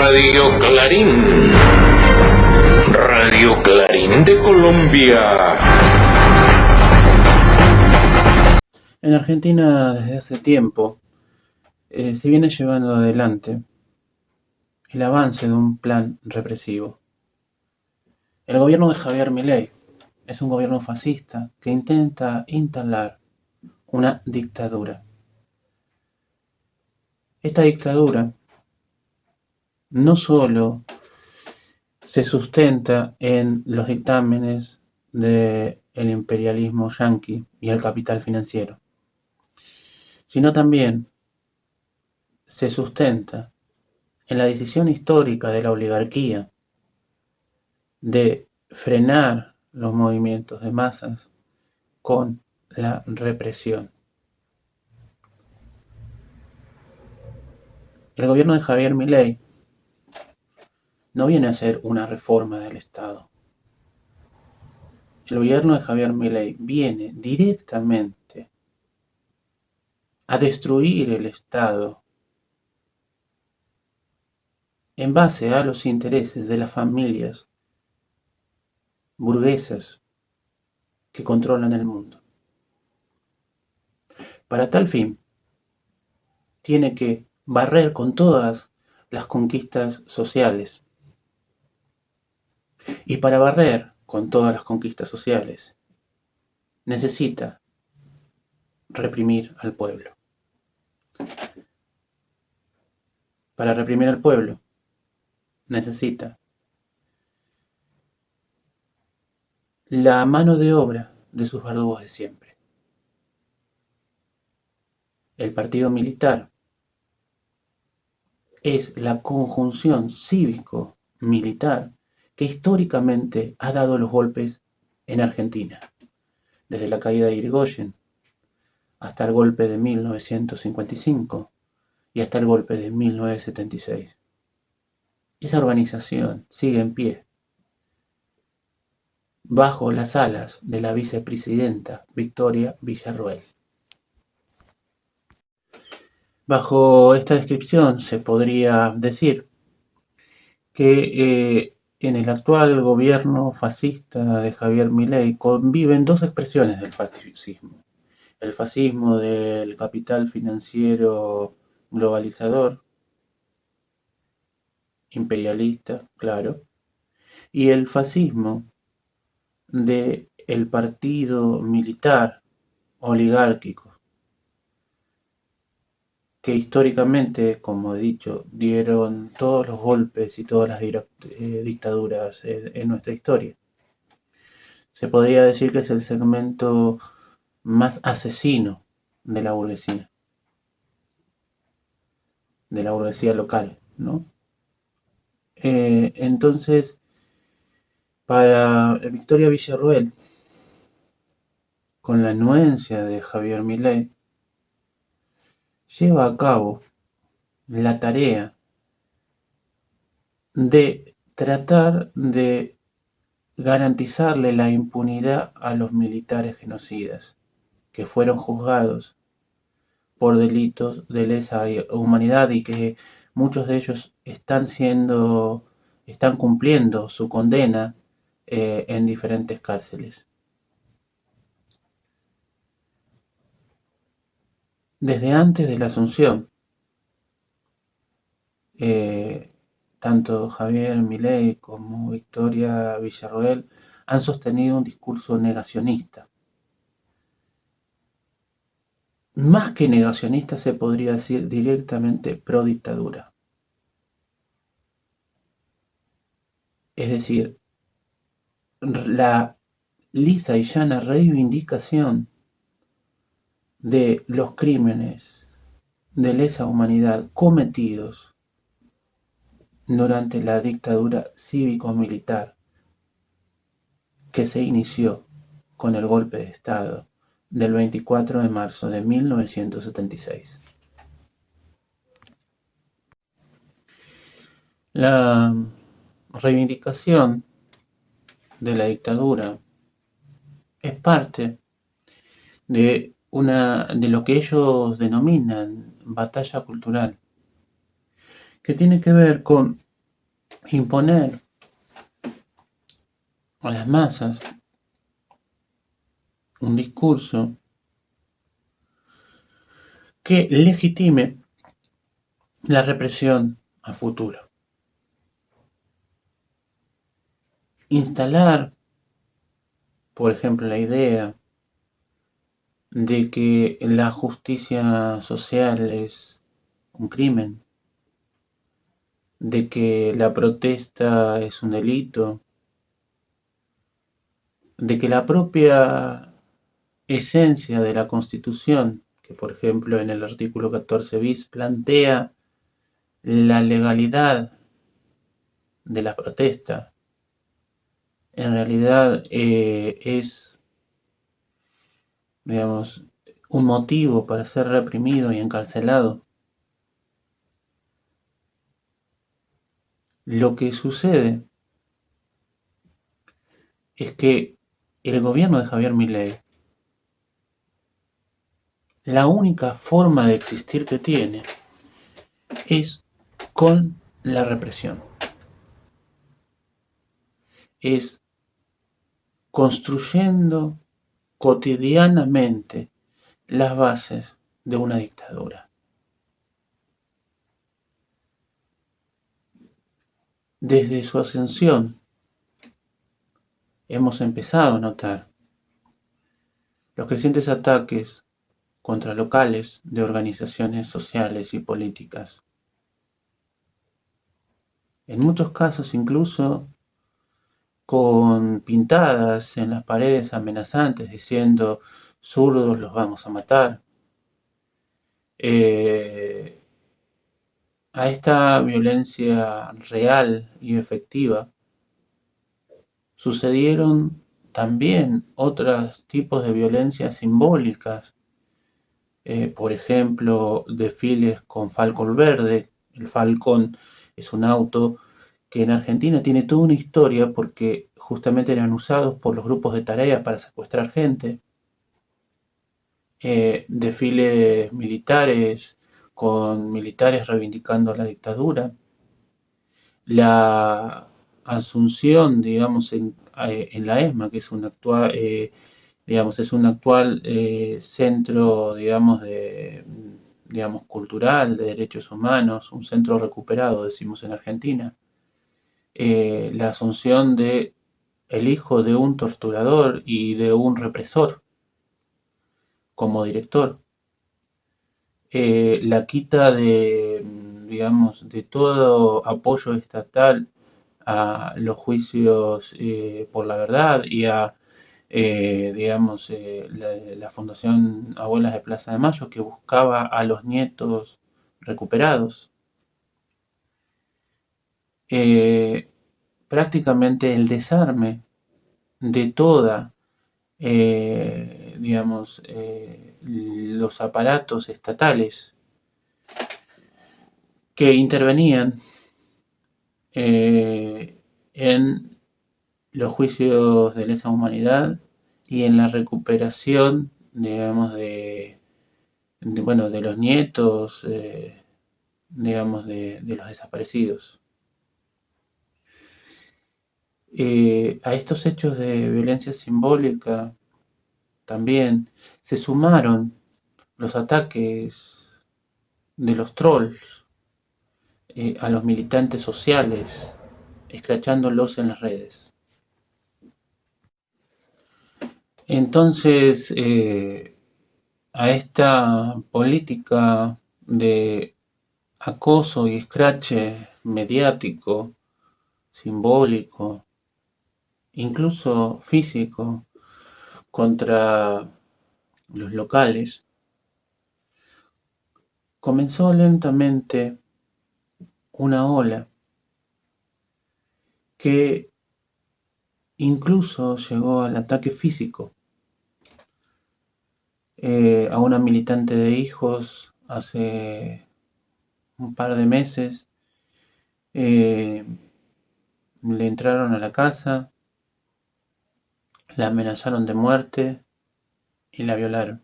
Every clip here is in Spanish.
Radio Clarín. Radio Clarín de Colombia. En Argentina, desde hace tiempo, se viene llevando adelante el avance de un plan represivo. El gobierno de Javier Milei es un gobierno fascista que intenta instalar una dictadura. Esta dictadura no solo se sustenta en los dictámenes del imperialismo yanqui y el capital financiero, sino también se sustenta en la decisión histórica de la oligarquía de frenar los movimientos de masas con la represión. El gobierno de Javier Milei no viene a hacer una reforma del Estado. El gobierno de Javier Milei viene directamente a destruir el Estado en base a los intereses de las familias burguesas que controlan el mundo. Para tal fin, tiene que barrer con todas las conquistas sociales. Y para barrer con todas las conquistas sociales, necesita reprimir al pueblo. Para reprimir al pueblo, necesita la mano de obra de sus verdugos de siempre. El partido militar es la conjunción cívico-militar que históricamente ha dado los golpes en Argentina, desde la caída de Irigoyen hasta el golpe de 1955 y hasta el golpe de 1976. Esa organización sigue en pie, bajo las alas de la vicepresidenta Victoria Villarruel. Bajo esta descripción se podría decir que en el actual gobierno fascista de Javier Milei conviven dos expresiones del fascismo. El fascismo del capital financiero globalizador, imperialista, claro, y el fascismo del partido militar oligárquico, que históricamente, como he dicho, dieron todos los golpes y todas las dictaduras en nuestra historia. Se podría decir que es el segmento más asesino de la burguesía local, ¿no? Entonces, para Victoria Villarruel, con la anuencia de Javier Milei, lleva a cabo la tarea de tratar de garantizarle la impunidad a los militares genocidas que fueron juzgados por delitos de lesa humanidad y que muchos de ellos están cumpliendo su condena en diferentes cárceles. Desde antes de la Asunción, tanto Javier Milei como Victoria Villarruel han sostenido un discurso negacionista. Más que negacionista se podría decir directamente pro dictadura. Es decir, la lisa y llana reivindicación de los crímenes de lesa humanidad cometidos durante la dictadura cívico-militar que se inició con el golpe de Estado del 24 de marzo de 1976. La reivindicación de la dictadura es parte de lo que ellos denominan batalla cultural, que tiene que ver con imponer a las masas un discurso que legitime la represión a futuro. Instalar, por ejemplo, la idea de que la justicia social es un crimen, de que la protesta es un delito, de que la propia esencia de la Constitución, que por ejemplo en el artículo 14 bis plantea la legalidad de la protesta, en realidad es, digamos, un motivo para ser reprimido y encarcelado. Lo que sucede es que el gobierno de Javier Milei, la única forma de existir que tiene es con la represión. Es construyendo cotidianamente las bases de una dictadura. Desde su ascensión hemos empezado a notar los crecientes ataques contra locales de organizaciones sociales y políticas. En muchos casos incluso con pintadas en las paredes amenazantes diciendo zurdos los vamos a matar. A esta violencia real y efectiva sucedieron también otros tipos de violencias simbólicas, por ejemplo, desfiles con Falcon Verde. El Falcon es un auto que en Argentina tiene toda una historia porque justamente eran usados por los grupos de tareas para secuestrar gente. Desfiles militares con militares reivindicando la dictadura. La asunción, digamos, en la ESMA, que es un actual, es un actual centro, digamos, cultural de derechos humanos, un centro recuperado, decimos en Argentina. La asunción de el hijo de un torturador y de un represor como director. La quita de, digamos, de todo apoyo estatal a los juicios por la verdad y a, la Fundación Abuelas de Plaza de Mayo, que buscaba a los nietos recuperados. Prácticamente el desarme de toda, los aparatos estatales que intervenían en los juicios de lesa humanidad y en la recuperación, digamos, de los nietos, digamos, de los desaparecidos. A estos hechos de violencia simbólica también se sumaron los ataques de los trolls a los militantes sociales, escrachándolos en las redes. Entonces, a esta política de acoso y escrache mediático, simbólico, incluso físico, contra los locales, comenzó lentamente una ola que incluso llegó al ataque físico. A una militante de Hijos hace un par de meses le entraron a la casa, la amenazaron de muerte y la violaron.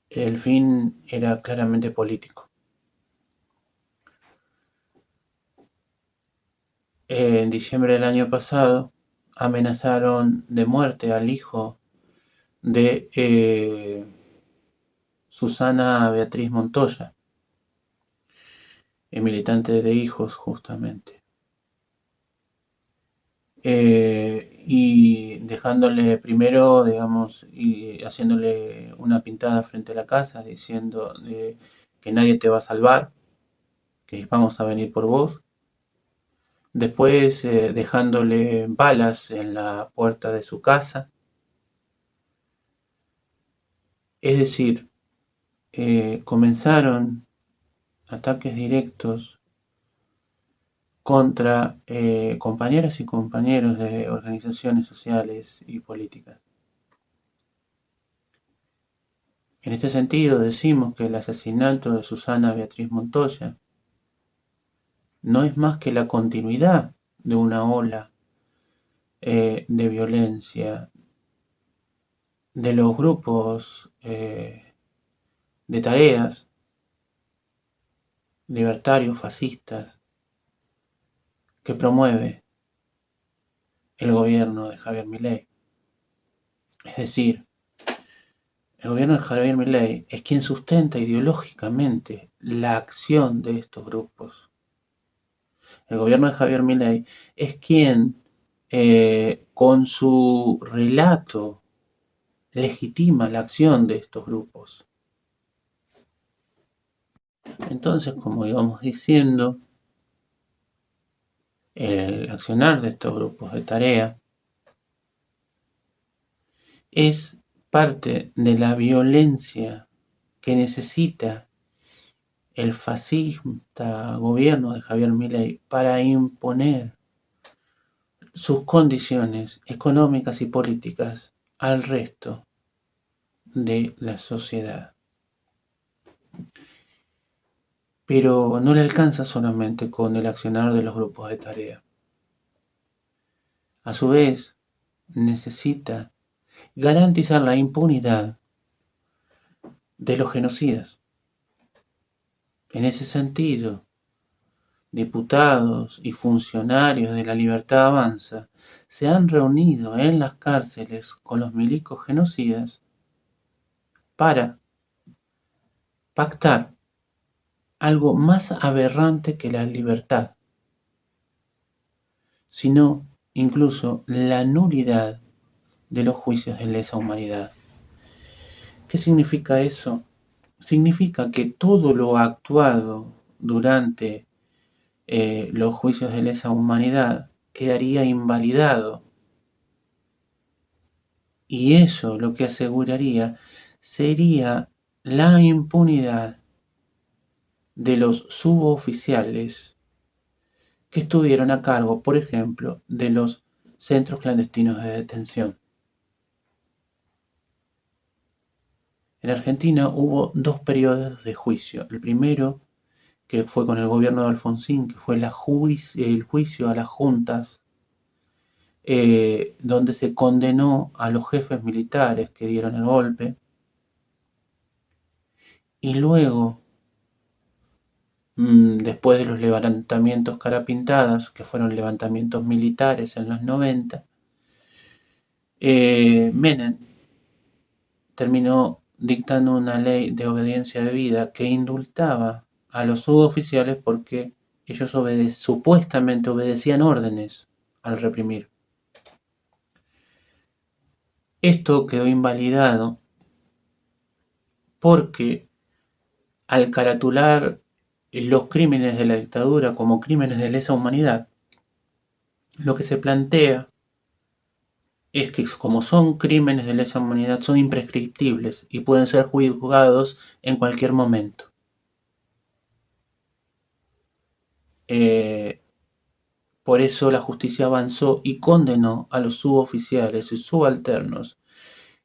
El fin era claramente político. en diciembre del año pasado amenazaron de muerte al hijo de Susana Beatriz Montoya, militante de Hijos justamente. Y dejándole primero, digamos, y haciéndole una pintada frente a la casa, diciendo que nadie te va a salvar, que vamos a venir por vos. Después dejándole balas en la puerta de su casa. Es decir, comenzaron ataques directos contra compañeras y compañeros de organizaciones sociales y políticas. En este sentido, decimos que el asesinato de Susana Beatriz Montoya no es más que la continuidad de una ola de violencia de los grupos de tareas libertarios fascistas que promueve el gobierno de Javier Milei. Es decir, el gobierno de Javier Milei es quien sustenta ideológicamente la acción de estos grupos. El gobierno de Javier Milei es quien, con su relato, legitima la acción de estos grupos. Entonces, como íbamos diciendo, el accionar de estos grupos de tarea es parte de la violencia que necesita el fascista gobierno de Javier Milei para imponer sus condiciones económicas y políticas al resto de la sociedad. Pero no le alcanza solamente con el accionar de los grupos de tarea. A su vez, necesita garantizar la impunidad de los genocidas. En ese sentido, diputados y funcionarios de La Libertad Avanza se han reunido en las cárceles con los milicos genocidas para pactar algo más aberrante que la libertad, sino incluso la nulidad de los juicios de lesa humanidad. ¿Qué significa eso? Significa que todo lo actuado durante los juicios de lesa humanidad quedaría invalidado. Y eso lo que aseguraría sería la impunidad de los suboficiales que estuvieron a cargo, por ejemplo, de los centros clandestinos de detención. En Argentina hubo dos periodos de juicio. El primero, que fue con el gobierno de Alfonsín, que fue el juicio a las juntas, donde se condenó a los jefes militares que dieron el golpe. Y luego, después de los levantamientos cara pintadas, que fueron levantamientos militares en los 90, Menem terminó dictando una ley de obediencia debida que indultaba a los suboficiales porque ellos supuestamente obedecían órdenes al reprimir. Esto quedó invalidado porque al caratular los crímenes de la dictadura como crímenes de lesa humanidad, lo que se plantea es que como son crímenes de lesa humanidad son imprescriptibles y pueden ser juzgados en cualquier momento. Por eso la justicia avanzó y condenó a los suboficiales y subalternos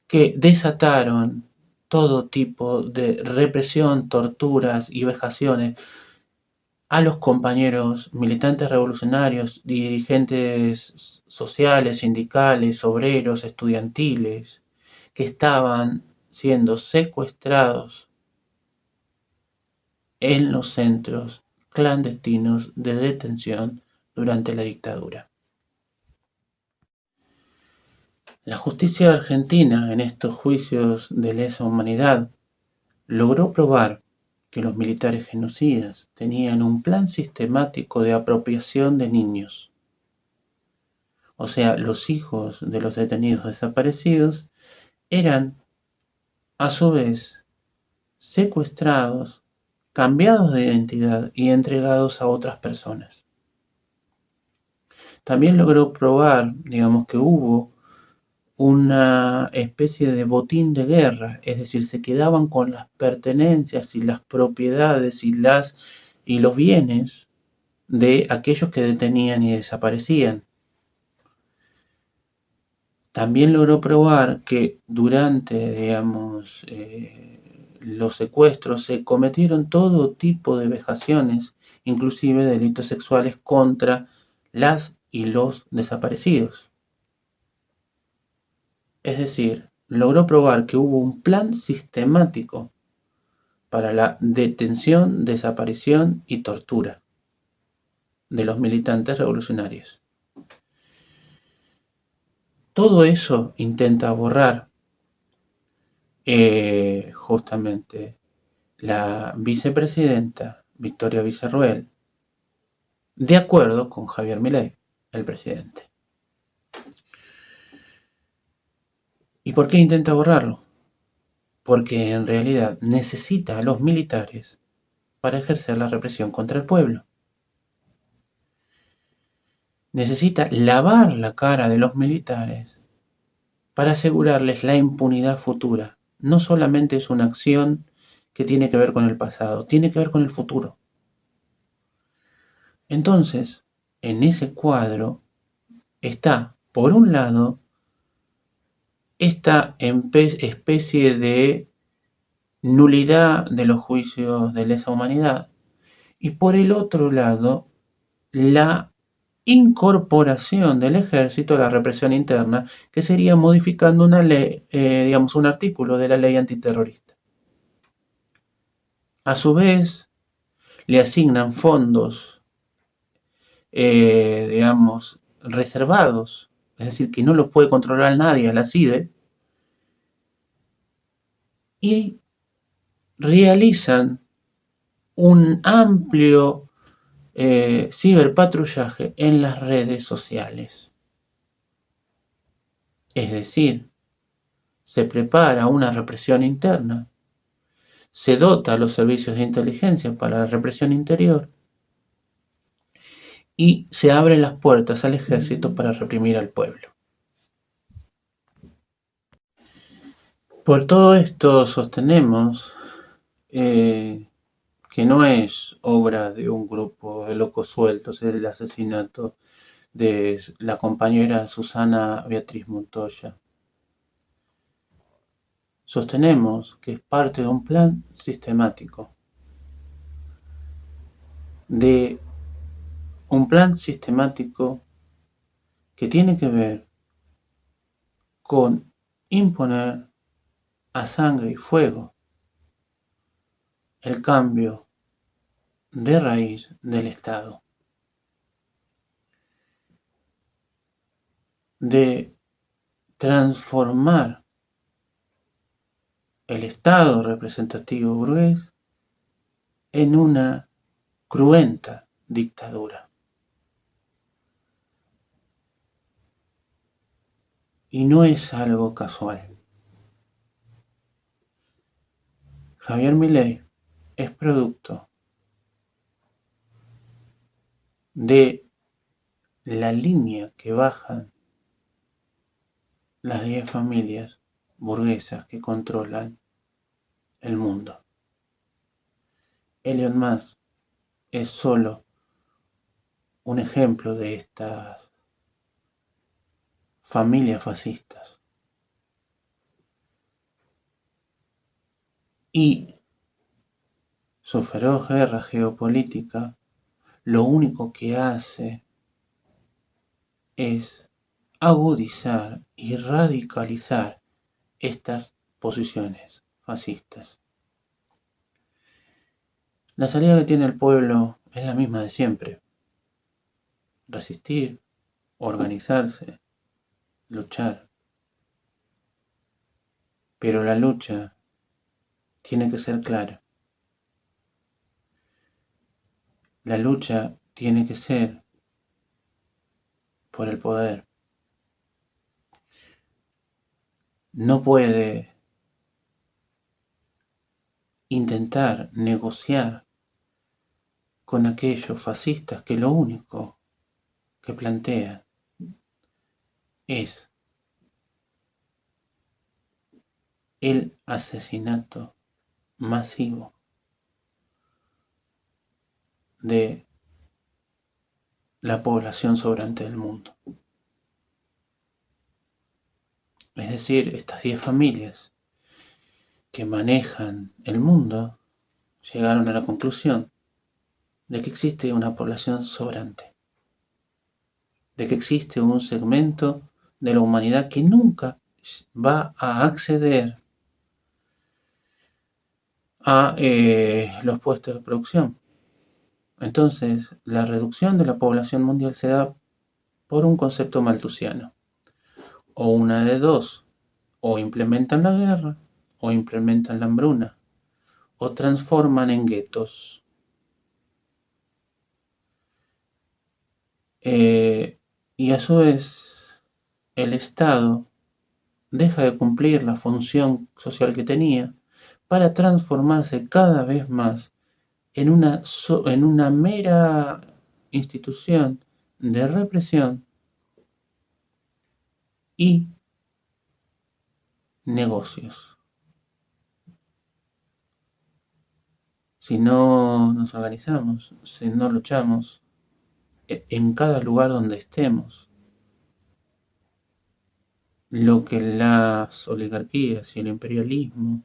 que desataron todo tipo de represión, torturas y vejaciones a los compañeros militantes revolucionarios, dirigentes sociales, sindicales, obreros, estudiantiles, que estaban siendo secuestrados en los centros clandestinos de detención durante la dictadura. La justicia argentina en estos juicios de lesa humanidad logró probar que los militares genocidas tenían un plan sistemático de apropiación de niños. O sea, los hijos de los detenidos desaparecidos eran, a su vez, secuestrados, cambiados de identidad y entregados a otras personas. También logró probar, que hubo una especie de botín de guerra, es decir, se quedaban con las pertenencias y las propiedades y los bienes de aquellos que detenían y desaparecían. También logró probar que durante, los secuestros se cometieron todo tipo de vejaciones, inclusive delitos sexuales contra las y los desaparecidos. Es decir, logró probar que hubo un plan sistemático para la detención, desaparición y tortura de los militantes revolucionarios. Todo eso intenta borrar justamente la vicepresidenta Victoria Villarroel, de acuerdo con Javier Milei, el presidente. ¿Y por qué intenta borrarlo? Porque en realidad necesita a los militares para ejercer la represión contra el pueblo. Necesita lavar la cara de los militares para asegurarles la impunidad futura. No solamente es una acción que tiene que ver con el pasado, tiene que ver con el futuro. Entonces, en ese cuadro está, por un lado, esta especie de nulidad de los juicios de lesa humanidad y por el otro lado, la incorporación del ejército a la represión interna, que sería modificando una ley, un artículo de la ley antiterrorista. A su vez, le asignan fondos, reservados, es decir, que no los puede controlar nadie a la CIDE, y realizan un amplio ciberpatrullaje en las redes sociales. Es decir, se prepara una represión interna, se dota a los servicios de inteligencia para la represión interior y se abren las puertas al ejército para reprimir al pueblo. Por todo esto sostenemos que no es obra de un grupo de locos sueltos el asesinato de la compañera Susana Beatriz Montoya. Sostenemos que es parte de un plan sistemático, que tiene que ver con imponer a sangre y fuego el cambio de raíz del Estado, de transformar el Estado representativo burgués en una cruenta dictadura. Y no es algo casual. Javier Milei es producto de la línea que bajan las 10 familias burguesas que controlan el mundo. Elon Musk es solo un ejemplo de estas familias fascistas. Y su feroz guerra geopolítica lo único que hace es agudizar y radicalizar estas posiciones fascistas. La salida que tiene el pueblo es la misma de siempre. resistir, organizarse, luchar. Pero la lucha tiene que ser clara. La lucha tiene que ser por el poder. No puede intentar negociar con aquellos fascistas que lo único que plantean es el asesinato masivo de la población sobrante del mundo. Es decir, estas 10 familias que manejan el mundo llegaron a la conclusión de que existe una población sobrante, de que existe un segmento de la humanidad que nunca va a acceder a los puestos de producción. Entonces, la reducción de la población mundial se da por un concepto malthusiano. O una de dos, o implementan la guerra, o implementan la hambruna, o transforman en guetos. Y a su vez, el Estado deja de cumplir la función social que tenía para transformarse cada vez más en una mera institución de represión y negocios. Si no nos organizamos, si no luchamos en cada lugar donde estemos, lo que las oligarquías y el imperialismo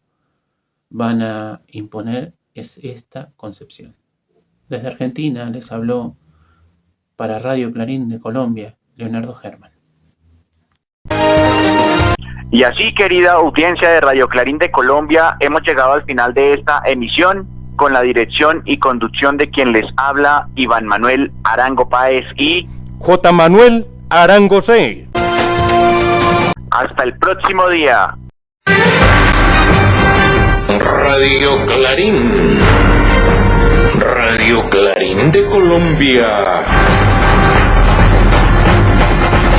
van a imponer es esta concepción. Desde Argentina les habló para Radio Clarín de Colombia, Leonardo Germán. Y así, querida audiencia de Radio Clarín de Colombia, hemos llegado al final de esta emisión con la dirección y conducción de quien les habla, Iván Manuel Arango Páez y J. Manuel Arango C. Hasta el próximo día. Radio Clarín. Radio Clarín de Colombia.